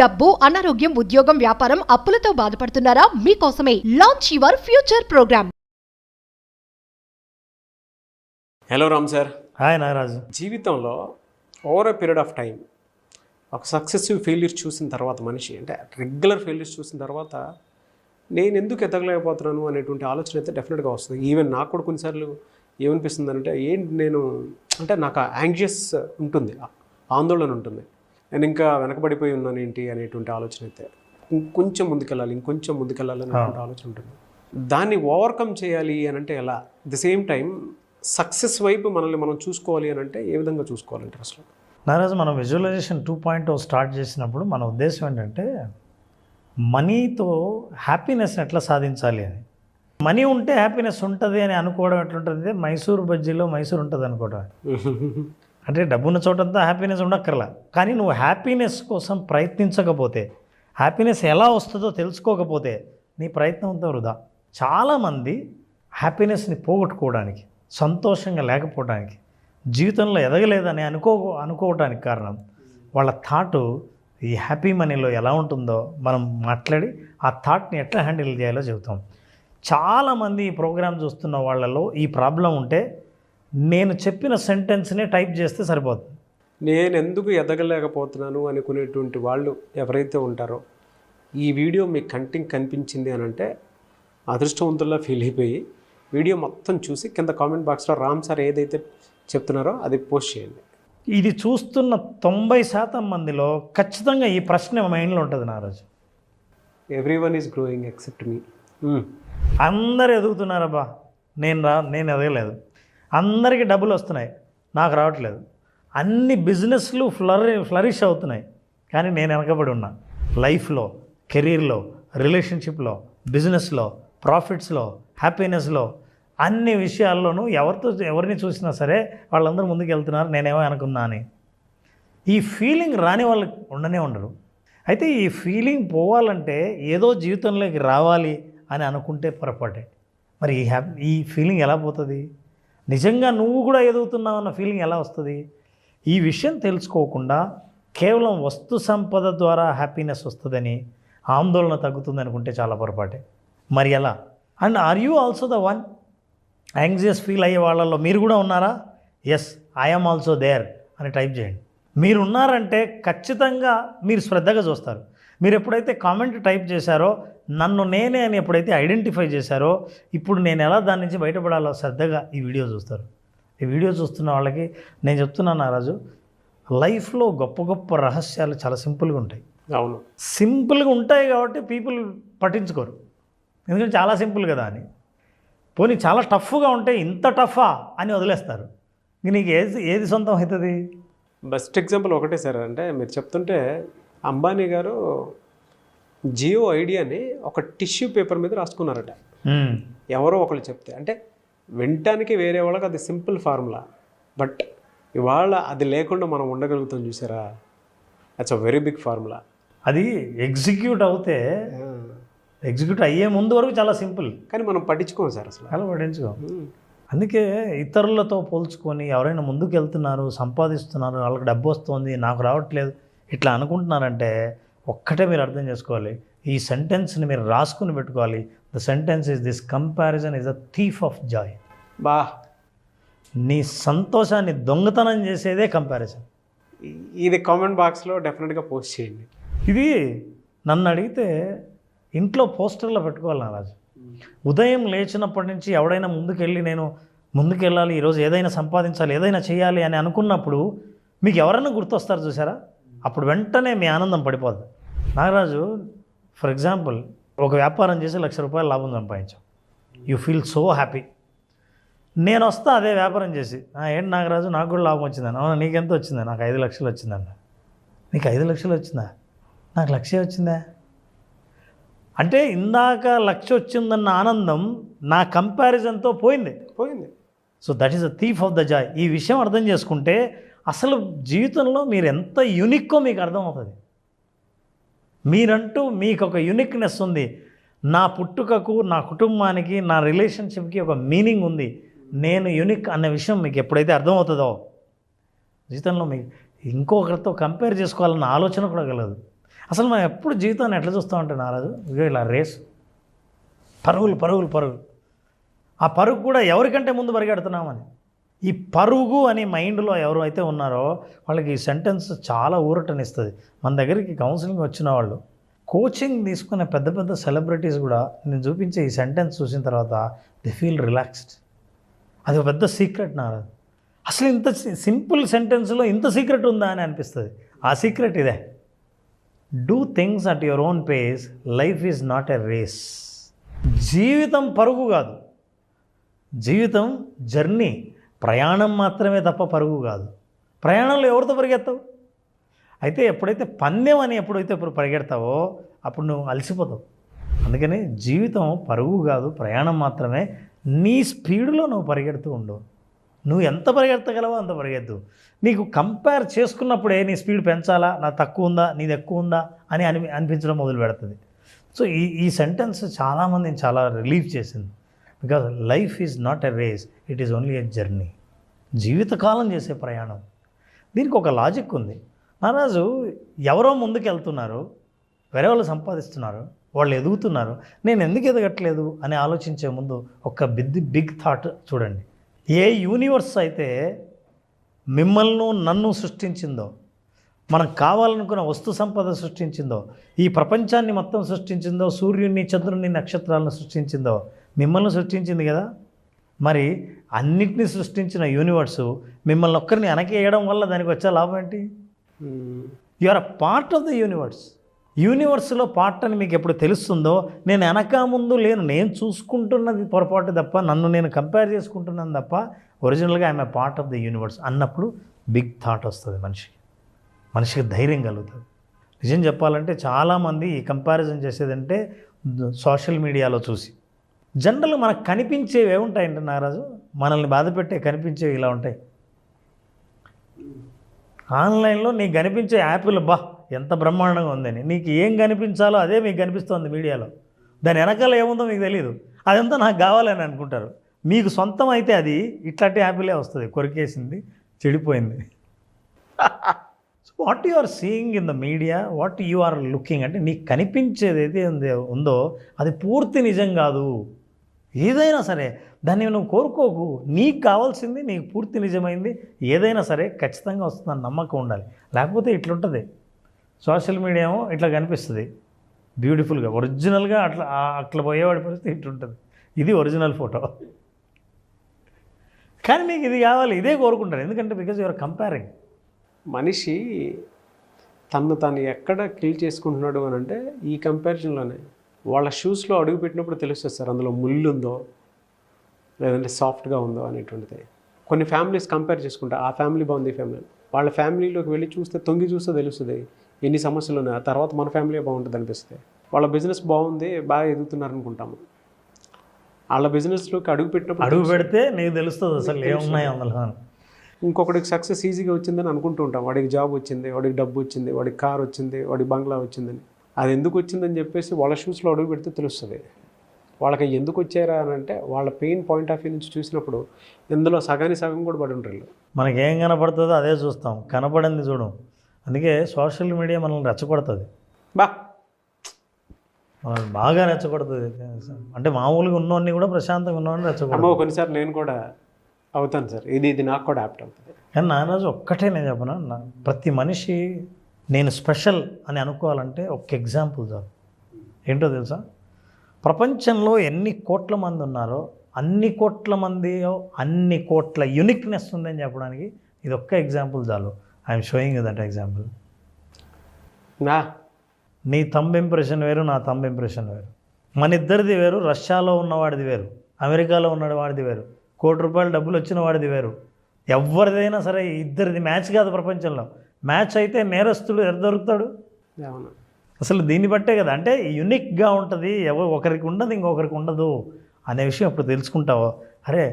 డబ్బు, అనారోగ్యం, ఉద్యోగం, వ్యాపారం, అప్పులతో బాధపడుతున్నారా? మీకోసమే launch your future program. Hello Ram sir. Hi Nagaraju. జీవితంలో over a period of time ఒక సక్సెసివ్ ఫెయిల్యూర్ చూసిన తర్వాత మనిషి అంటే రెగ్యులర్ ఫెయిల్యూర్స్ చూసిన తర్వాత నేను ఎందుకు ఎదగలేకపోతున్నాను అనేటువంటి ఆలోచన అయితే డెఫినెట్గా వస్తుంది. ఈవెన్ నాకు కూడా కొన్నిసార్లు ఏమనిపిస్తుంది అంటే ఏంటి నేను అంటే నాకు యాంగ్జియస్ ఉంటుంది, ఆందోళన ఉంటుంది. నేను ఇంకా వెనకబడిపోయి ఉన్నాను ఏంటి అనేటువంటి ఆలోచన అయితే ఇంకొంచెం ముందుకెళ్ళాలి అనేటువంటి ఆలోచన ఉంటుంది. దాన్ని ఓవర్కమ్ చేయాలి అని అంటే ఎలా, ది సేమ్ టైం సక్సెస్ వైపు మనల్ని మనం చూసుకోవాలి అని అంటే ఏ విధంగా చూసుకోవాలంటే అసలు నాగరాజు, మనం విజువలైజేషన్ 2.0 స్టార్ట్ చేసినప్పుడు మన ఉద్దేశం ఏంటంటే మనీతో హ్యాపీనెస్ని ఎట్లా సాధించాలి అని. మనీ ఉంటే హ్యాపీనెస్ ఉంటుంది అని అనుకోవడం ఎట్లుంటుంది, మైసూర్ బజ్జీలో మైసూర్ ఉంటుంది అనుకోవడం. అంటే డబ్బున్న చోటంతా హ్యాపీనెస్ ఉండక్కర్లా, కానీ నువ్వు హ్యాపీనెస్ కోసం ప్రయత్నించకపోతే, హ్యాపీనెస్ ఎలా వస్తుందో తెలుసుకోకపోతే నీ ప్రయత్నం అంతా వృధా. చాలామంది హ్యాపీనెస్ని పోగొట్టుకోవడానికి, సంతోషంగా లేకపోవడానికి, జీవితంలో ఎదగలేదని అనుకోవడానికి కారణం వాళ్ళ థాటు ఈ హ్యాపీ మనీలో ఎలా ఉంటుందో మనం మాట్లాడి ఆ థాట్ని ఎట్లా హ్యాండిల్ చేయాలో చెబుతాం. చాలామంది ఈ ప్రోగ్రామ్ చూస్తున్న వాళ్ళలో ఈ ప్రాబ్లం ఉంటే నేను చెప్పిన సెంటెన్స్నే టైప్ చేస్తే సరిపోతుంది. నేను ఎందుకు ఎదగలేకపోతున్నాను అనుకునేటువంటి వాళ్ళు ఎవరైతే ఉంటారో ఈ వీడియో మీ కంటికి కనిపించింది అని అంటే అదృష్టవంతుల్లా ఫీల్ అయిపోయి వీడియో మొత్తం చూసి కింద కామెంట్ బాక్స్లో రామ్ సార్ ఏదైతే చెప్తున్నారో అది పోస్ట్ చేయండి. ఇది చూస్తున్న 90% మందిలో ఖచ్చితంగా ఈ ప్రశ్న మైండ్లో ఉంటుంది నారాజు. ఎవ్రీవన్ ఈజ్ గ్రోయింగ్ ఎక్సెప్ట్ మీ. అందరు ఎదుగుతున్నారబ్బా, నేను ఎదగలేదు. అందరికీ డబ్బులు వస్తున్నాయి, నాకు రావట్లేదు. అన్ని బిజినెస్లు ఫ్లరిష్ అవుతున్నాయి, కానీ నేను వెనకబడి ఉన్నా. లైఫ్లో, కెరీర్లో, రిలేషన్షిప్లో, బిజినెస్లో, ప్రాఫిట్స్లో, హ్యాపీనెస్లో, అన్ని విషయాల్లోనూ ఎవరిని చూసినా సరే వాళ్ళందరూ ముందుకు వెళ్తున్నారు, నేనేమో అనుకున్నా అని. ఈ ఫీలింగ్ రాని వాళ్ళు ఉండరు. అయితే ఈ ఫీలింగ్ పోవాలంటే ఏదో జీవితంలోకి రావాలి అని అనుకుంటే పొరపాటే. మరి ఈ ఫీలింగ్ ఎలా పోతుంది? నిజంగా నువ్వు కూడా ఎదుగుతున్నావు అన్న ఫీలింగ్ ఎలా వస్తుంది? ఈ విషయం తెలుసుకోకుండా కేవలం వస్తు సంపద ద్వారా హ్యాపీనెస్ వస్తుందని, ఆందోళన తగ్గుతుంది అనుకుంటే చాలా పొరపాటే. మరి ఎలా? And are you also the one? Anxious feel అయ్యే వాళ్ళలో మీరు కూడా ఉన్నారా? ఎస్, ఐఎమ్ ఆల్సో దేర్ అని టైప్ చేయండి. మీరు ఉన్నారంటే ఖచ్చితంగా మీరు శ్రద్ధగా చూస్తారు. మీరు ఎప్పుడైతే కామెంట్ టైప్ చేశారో, నన్ను నేనే అని ఎప్పుడైతే ఐడెంటిఫై చేశారో, ఇప్పుడు నేను ఎలా దాని నుంచి బయటపడాలో శ్రద్ధగా ఈ వీడియో చూస్తారు. ఈ వీడియో చూస్తున్న వాళ్ళకి నేను చెప్తున్నాను నారాజు, లైఫ్లో గొప్ప గొప్ప రహస్యాలు చాలా సింపుల్గా ఉంటాయి. అవును, సింపుల్గా ఉంటాయి కాబట్టి పీపుల్ పట్టించుకోరు, ఎందుకంటే చాలా సింపుల్ కదా అని. పోనీ చాలా టఫ్గా ఉంటే ఇంత టఫా అని వదిలేస్తారు. ఇంక నీకు ఏది సొంతం అవుతుంది? బెస్ట్ ఎగ్జాంపుల్ ఒకటే సార్. అంటే మీరు చెప్తుంటే అంబానీ గారు జియో ఐడియాని ఒక టిష్యూ పేపర్ మీద రాసుకున్నారట. ఎవరో ఒకళ్ళు చెప్తే, అంటే వినటానికి వేరే వాళ్ళకి అది సింపుల్ ఫార్ములా, బట్ ఇవాళ అది లేకుండా మనం ఉండగలుగుతాం చూసారా, that's a very big formula. అది ఎగ్జిక్యూట్ అయ్యే ముందు వరకు చాలా సింపుల్, కానీ మనం పట్టించుకోం సార్, అసలు అలా పట్టించుకోం. అందుకే ఇతరులతో పోల్చుకొని ఎవరైనా ముందుకు వెళ్తున్నారు, సంపాదిస్తున్నారు, వాళ్ళకి డబ్బు వస్తుంది, నాకు రావట్లేదు, ఇట్లా అనుకుంటున్నారంటే ఒక్కటే మీరు అర్థం చేసుకోవాలి. ఈ సెంటెన్స్ని మీరు రాసుకుని పెట్టుకోవాలి. The sentence is this: comparison is a thief of Joy. బా, నీ సంతోషాన్ని దొంగతనం చేసేదే కంపారిజన్. ఇది కామెంట్ బాక్స్లో డెఫినెట్గా పోస్ట్ చేయండి. ఇది నన్ను అడిగితే ఇంట్లో పోస్టర్లో పెట్టుకోవాలి నారాజు. ఉదయం లేచినప్పటి నుంచి ఎవడైనా నేను ముందుకెళ్ళాలి, ఈరోజు ఏదైనా సంపాదించాలి, ఏదైనా చేయాలి అని అనుకున్నప్పుడు మీకు ఎవరైనా గుర్తొస్తారు చూసారా? అప్పుడు వెంటనే మీ ఆనందం పడిపోదు. నాగరాజు, ఫర్ ఎగ్జాంపుల్, ఒక వ్యాపారం చేసి ₹1,00,000 లాభం సంపాదించాం. You feel so happy. నేను వస్తా అదే వ్యాపారం చేసి, ఏంటి నాగరాజు నాకు కూడా లాభం వచ్చిందని. అవునా, నీకెంత వచ్చిందా? నాకు 5 లక్షలు వచ్చిందన్న. నీకు 5 లక్షలు వచ్చిందా? నాకు 1,00,000 వచ్చిందా? అంటే ఇందాక 1,00,000 వచ్చిందన్న ఆనందం నా కంపారిజన్తో పోయింది. So that is the thief of the Joy. ఈ విషయం అర్థం చేసుకుంటే అసలు జీవితంలో మీరు ఎంత యూనిక్కో మీకు అర్థమవుతుంది. మీరంటూ మీకు ఒక యూనిక్నెస్ ఉంది. నా పుట్టుకకు, నా కుటుంబానికి, నా రిలేషన్షిప్కి ఒక మీనింగ్ ఉంది. నేను యూనిక్ అన్న విషయం మీకు ఎప్పుడైతే అర్థమవుతుందో జీవితంలో మీకు ఇంకొకరితో కంపేర్ చేసుకోవాలన్న ఆలోచన కూడా కలదు. అసలు మనం ఎప్పుడు జీవితాన్ని ఎట్లా చూస్తూ ఉంటాం నారాజు, ఇగో ఇలా రేసు, పరుగులు పరుగులు పరుగులు. ఆ పరుగు కూడా ఎవరికంటే ముందు పరిగెడుతున్నామని. ఈ పరుగు అని మైండ్లో ఎవరు అయితే ఉన్నారో వాళ్ళకి ఈ సెంటెన్స్ చాలా ఊరటనిస్తుంది. మన దగ్గరికి కౌన్సిలింగ్ వచ్చిన వాళ్ళు, కోచింగ్ తీసుకునే పెద్ద పెద్ద సెలబ్రిటీస్ కూడా నేను చూపించే ఈ సెంటెన్స్ చూసిన తర్వాత దే ఫీల్ రిలాక్స్డ్. అది ఒక పెద్ద సీక్రెట్ నారాజు. అసలు ఇంత సింపుల్ సెంటెన్స్లో ఇంత సీక్రెట్ ఉందా అని అనిపిస్తుంది. ఆ సీక్రెట్ ఇదే, do things at your own pace, life is not a race. జీవితం పరుగు కాదు, జీవితం జర్నీ, ప్రయాణం మాత్రమే తప్ప పరుగు కాదు. ప్రయాణంలో ఎవరితో పరిగెత్తావు? అయితే ఎప్పుడైతే పందెం అని ఎప్పుడైతే పరిగెడతావో అప్పుడు నువ్వు అలసిపోతావు. అందుకని జీవితం పరుగు కాదు, ప్రయాణం మాత్రమే. నీ స్పీడ్లో నువ్వు పరిగెడుతూ ఉండవు. నువ్వు ఎంత పరిగెత్తగలవో అంత పరిగెత్తు. నీకు కంపేర్ చేసుకున్నప్పుడే నీ స్పీడ్ పెంచాలా, నా తక్కువ ఉందా నీది ఎక్కువ ఉందా అని అనిపించడం మొదలు పెడుతుంది. సో ఈ సెంటెన్స్ చాలామందిని చాలా రిలీఫ్ చేసింది. Because life is not a race, it is only a journey. జీవితకాలం చేసే ప్రయాణం. దీనికి ఒక లాజిక్ ఉంది నారాజు. ఎవరో ముందుకు వెళ్తున్నారు, వేరే వాళ్ళు సంపాదిస్తున్నారు, వాళ్ళు ఎదుగుతున్నారు, నేను ఎందుకు ఎదగట్లేదు అని ఆలోచించే ముందు ఒక బిగ్ థాట్ చూడండి. ఏ యూనివర్స్ అయితే మిమ్మల్ని నన్ను సృష్టించిందో, మనకు కావాలనుకున్న వస్తు సంపద సృష్టించిందో, ఈ ప్రపంచాన్ని మొత్తం సృష్టించిందో, సూర్యుడిని చంద్రుడిని నక్షత్రాలను సృష్టించిందో మిమ్మల్ని సృష్టించింది కదా. మరి అన్నిటినీ సృష్టించిన యూనివర్సు మిమ్మల్ని ఒక్కరిని వెనకేయడం వల్ల దానికి వచ్చే లాభం ఏంటి? You are a part of the universe. యూనివర్స్లో పార్ట్ అని మీకు ఎప్పుడు తెలుస్తుందో, నేను వెనక ముందు లేను, నేను చూసుకుంటున్నది పొరపాటు తప్ప, నన్ను నేను కంపేర్ చేసుకుంటున్నాను తప్ప, ఒరిజినల్గా I'm a part of the universe అన్నప్పుడు బిగ్ థాట్ వస్తుంది మనిషికి ధైర్యం కలుగుతుంది. నిజం చెప్పాలంటే చాలామంది ఈ కంపారిజన్ చేసేదంటే సోషల్ మీడియాలో చూసి. జనరల్ మనకు కనిపించేవి ఏముంటాయంటే నారాజు, మనల్ని బాధపెట్టే కనిపించేవి ఇలా ఉంటాయి. ఆన్లైన్లో నీకు కనిపించే యాప్లు ఎంత బ్రహ్మాండంగా ఉందని, నీకు ఏం కనిపించాలో అదే మీకు కనిపిస్తుంది మీడియాలో. దాని వెనకాల ఏముందో మీకు తెలియదు, అదంతా నాకు కావాలని అనుకుంటారు. మీకు సొంతం అయితే అది ఇట్లాంటి యాప్లే వస్తుంది, కొరికేసింది, చెడిపోయింది. So what you are seeing in the media, what you are looking అంటే నీకు కనిపించేది ఏదైతే ఉందో అది పూర్తి నిజం కాదు. ఏదైనా సరే దాన్ని నువ్వు కోరుకోకు. నీకు కావాల్సింది నీకు పూర్తి నిజమైంది ఏదైనా సరే ఖచ్చితంగా వస్తుందని నమ్మకం ఉండాలి. లేకపోతే ఇట్లుంటుంది. సోషల్ మీడియా ఏమో ఇట్లా కనిపిస్తుంది బ్యూటిఫుల్గా, ఒరిజినల్గా అట్లా పోయేవాడి పరిస్థితి ఇట్లుంటుంది. ఇది ఒరిజినల్ ఫోటో, కానీ నీకు ఇది కావాలి, ఇదే కోరుకుంటారు. ఎందుకంటే బికాజ్ యూఆర్ కంపేరింగ్. మనిషి తను ఎక్కడ కిల్ చేసుకుంటున్నాడు అని అంటే ఈ కంపారిజన్లోనే. వాళ్ళ షూస్లో అడుగు పెట్టినప్పుడు తెలుస్తుంది సార్, అందులో ముళ్ళు ఉందో లేదంటే సాఫ్ట్గా ఉందో అనేటువంటిది. కొన్ని ఫ్యామిలీస్ కంపేర్ చేసుకుంటా, ఆ ఫ్యామిలీ బాగుంది, ఈ ఫ్యామిలీ, వాళ్ళ ఫ్యామిలీలోకి వెళ్ళి చూస్తే తొంగి చూస్తే తెలుస్తుంది ఎన్ని సమస్యలు ఉన్నాయి. ఆ తర్వాత మన ఫ్యామిలీ బాగుంటుంది అనిపిస్తుంది. వాళ్ళ బిజినెస్ బాగుంది, బాగా ఎదుగుతున్నారు అనుకుంటాము. వాళ్ళ బిజినెస్లోకి అడుగు పెడితే నీకు తెలుస్తుంది అసలు ఏమున్నాయి అందులో. ఇంకొకటికి సక్సెస్ ఈజీగా వచ్చిందని అనుకుంటూ ఉంటాం. వాడికి జాబ్ వచ్చింది, వాడికి డబ్బు వచ్చింది, వాడికి కార్ వచ్చింది, వాడికి బంగ్లా వచ్చిందని. అది ఎందుకు వచ్చిందని చెప్పేసి వాళ్ళ షూస్లో అడుగు పెడితే తెలుస్తుంది. వాళ్ళకి ఎందుకు వచ్చారా అని అంటే వాళ్ళ పెయిన్ పాయింట్ ఆఫ్ వ్యూ నుంచి చూసినప్పుడు ఇందులో సగం కూడా పడి ఉంటారు. మనకేం కనపడుతుందో అదే చూస్తాం, కనపడింది చూడం. అందుకే సోషల్ మీడియా మనల్ని రెచ్చగొడుతుంది, మనల్ని బాగా రెచ్చగొడుతుంది. అంటే మామూలుగా ఉన్నవాడిని కూడా ప్రశాంతంగా ఉన్నవాడిని రెచ్చగొడతాం. కొన్నిసార్లు నేను కూడా అవుతాను సార్, ఇది నాకు కూడా యాప్ట్ అవుతుంది. కానీ నారాజు ఒక్కటే నేను చెప్పనా, ప్రతి మనిషి నేను స్పెషల్ అని అనుకోవాలంటే ఒక ఎగ్జాంపుల్ చాలు. ఏంటో తెలుసా? ప్రపంచంలో ఎన్ని కోట్ల మంది ఉన్నారో అన్ని కోట్ల మంది అన్ని కోట్ల యూనిక్నెస్ ఉందని చెప్పడానికి ఇది ఒక్క ఎగ్జాంపుల్ చాలు. I'm showing you that example. నీ థంబ్ ఇంప్రెషన్ వేరు, నా థంబ్ ఇంప్రెషన్ వేరు, మన ఇద్దరిది వేరు, రష్యాలో ఉన్నవాడిది వేరు, అమెరికాలో ఉన్నవాడిది వేరు, ₹1,00,00,000 డబ్బులు వచ్చిన వాడిది వేరు. ఎవరిదైనా సరే ఇద్దరిది మ్యాచ్ కాదు. ప్రపంచంలో మ్యాచ్ అయితే నేరస్తుడు ఎక్కడ దొరుకుతాడు? అసలు దీన్ని బట్టే కదా. అంటే యూనిక్గా ఉంటుంది, ఒకరికి ఉండదు ఇంకొకరికి ఉండదు అనే విషయం అప్పుడు తెలుసుకుంటావో, అరే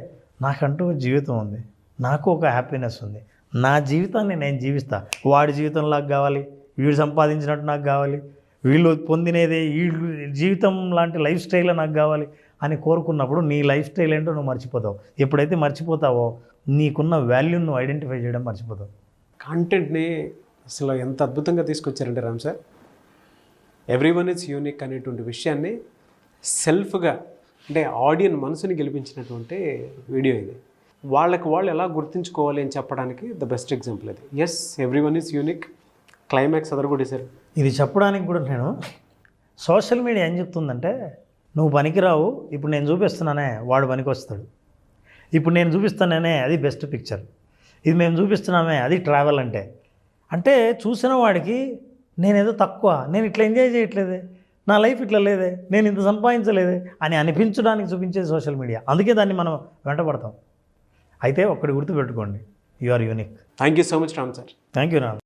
నాకంటూ జీవితం ఉంది, నాకు ఒక హ్యాపీనెస్ ఉంది, నా జీవితాన్ని నేను జీవిస్తా, వాడి జీవితంలాగా కావాలి, వీడు సంపాదించినట్టు నాకు కావాలి, వీళ్ళు పొందినేది వీళ్ళు జీవితం లాంటి లైఫ్ స్టైల్ నాకు కావాలి అని కోరుకున్నప్పుడు నీ లైఫ్ స్టైల్ ఏంటో నువ్వు మర్చిపోతావు. ఎప్పుడైతే మర్చిపోతావో నీకున్న వాల్యూని నువ్వు ఐడెంటిఫై చేయడం మర్చిపోతావు. కాంటెంట్ని అసలు ఎంత అద్భుతంగా తీసుకొచ్చారంటే Ram sir, everyone is unique అనేటువంటి విషయాన్ని సెల్ఫ్గా అంటే ఆడియన్స్ మనసుని గెలిపించినటువంటి వీడియో ఇది. వాళ్ళకి వాళ్ళు ఎలా గుర్తించుకోవాలి అని చెప్పడానికి ద బెస్ట్ ఎగ్జాంపుల్ ఇది. Yes, everyone is unique, climax అదరగొట్టేశారు. ఇది చెప్పడానికి కూడా నేను సోషల్ మీడియా ఏం చెప్తుందంటే, నువ్వు పనికిరావు, ఇప్పుడు నేను చూపిస్తున్నానే వాడు పనికి వస్తాడు, ఇప్పుడు నేను చూపిస్తానే అది బెస్ట్ పిక్చర్, ఇది మేము చూపిస్తున్నామే అది ట్రావెల్ అంటే చూసిన వాడికి నేనేదో తక్కువ, నేను ఇట్లా ఎంజాయ్ చేయట్లేదే, నా లైఫ్ ఇట్లా లేదే, నేను ఇంత సంపాదించలేదే అని అనిపించడానికి చూపించేది సోషల్ మీడియా. అందుకే దాన్ని మనం వెంటబడతాం. అయితే ఒక్కటి గుర్తుపెట్టుకోండి, you are unique. Thank you so much Ram sir. Thank you Ram.